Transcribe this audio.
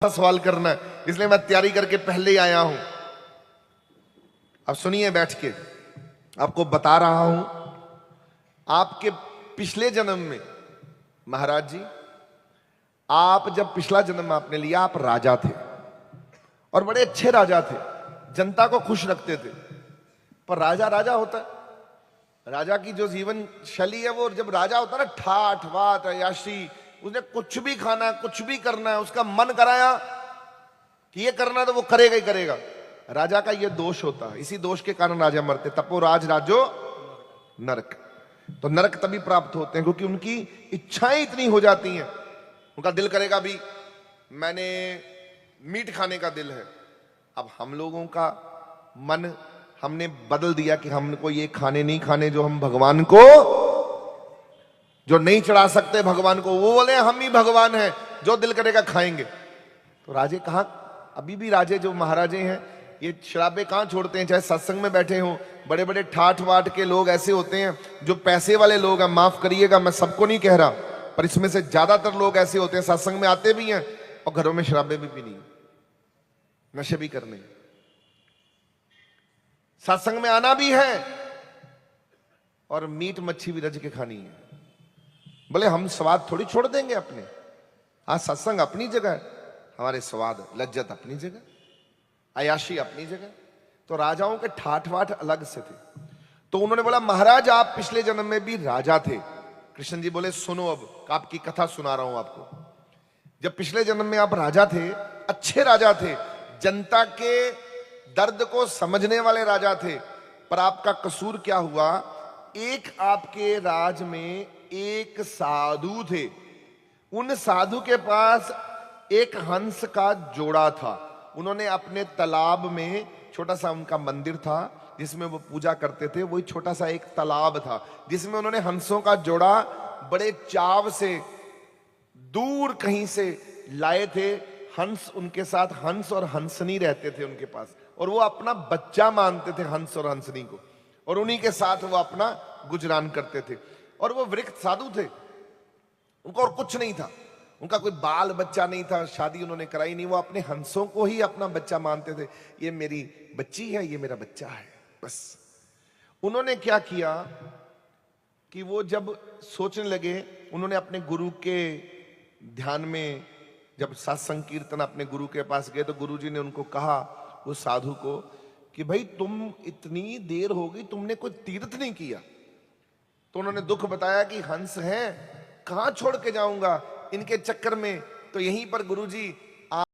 सवाल करना है, इसलिए मैं तैयारी करके पहले ही आया हूं। अब सुनिए बैठ के, आपको बता रहा हूं। आपके पिछले जन्म में महाराज जी, आप जब पिछला जन्म आपने लिया, आप राजा थे और बड़े अच्छे राजा थे, जनता को खुश रखते थे। पर राजा राजा होता है, राजा की जो जीवन शैली है वो, जब राजा होता है ना, ठाठ बात अयाशी, उसने कुछ भी खाना, कुछ भी करना है, उसका मन कराया कि ये करना तो वो करेगा ही करेगा। राजा का ये दोष होता है, इसी दोष के कारण राजा मरते। तपो राज राजो नरक। तो नरक तभी प्राप्त होते हैं क्योंकि उनकी इच्छाएं इतनी हो जाती हैं। उनका दिल करेगा भी, मैंने मीट खाने का दिल है। अब हम लोगों का मन हमने बदल दिया कि हमको ये खाने नहीं खाने जो हम भगवान को, जो नहीं चढ़ा सकते भगवान को, वो बोले हम ही भगवान हैं, जो दिल करेगा खाएंगे। तो राजे कहां, अभी भी राजे जो महाराजे हैं, ये शराबे कहां छोड़ते हैं। चाहे सत्संग में बैठे हों, बड़े बड़े ठाठ वाट के लोग ऐसे होते हैं जो पैसे वाले लोग हैं, माफ करिएगा मैं सबको नहीं कह रहा, पर इसमें से ज्यादातर लोग ऐसे होते हैं, सत्संग में आते भी हैं और घरों में शराबे भी पीनी, नशे भी करने। सत्संग में आना भी है और मीट मच्छी भी रज के खानी है। बोले हम स्वाद थोड़ी छोड़ देंगे अपने। हाँ, सत्संग अपनी जगह है, हमारे स्वाद लज्जत अपनी जगह, अयाशी अपनी जगह। तो राजाओं के ठाठ वाठ अलग से थे। तो उन्होंने बोला महाराज आप पिछले जन्म में भी राजा थे। कृष्ण जी बोले सुनो, अब आपकी कथा सुना रहा हूं आपको। जब पिछले जन्म में आप राजा थे, अच्छे राजा थे, जनता के दर्द को समझने वाले राजा थे, पर आपका कसूर क्या हुआ, एक आपके राज में एक साधु थे। उन साधु के पास एक हंस का जोड़ा था। उन्होंने अपने तालाब में, छोटा सा उनका मंदिर था जिसमें वो पूजा करते थे, वही छोटा सा एक तालाब था जिसमें उन्होंने हंसों का जोड़ा बड़े चाव से दूर कहीं से लाए थे। हंस उनके साथ, हंस और हंसनी रहते थे उनके पास, और वो अपना बच्चा मानते थे हंस और हंसनी को, और उन्हीं के साथ वो अपना गुजरान करते थे। और वो वृक्ष साधु थे, उनको और कुछ नहीं था, उनका कोई बाल बच्चा नहीं था, शादी उन्होंने कराई नहीं, वो अपने हंसों को ही अपना बच्चा मानते थे। ये मेरी बच्ची है, ये मेरा बच्चा है, बस। उन्होंने क्या किया कि वो जब सोचने लगे, उन्होंने अपने गुरु के ध्यान में, जब सत्संग कीर्तन अपने गुरु के पास गए, तो गुरु जी ने उनको कहा, उस साधु को, कि भाई तुम इतनी देर हो गई, तुमने कोई तीर्थ नहीं किया। तो उन्होंने दुख बताया कि हंस हैं, कहां छोड़ के जाऊंगा इनके चक्कर में। तो यहीं पर गुरुजी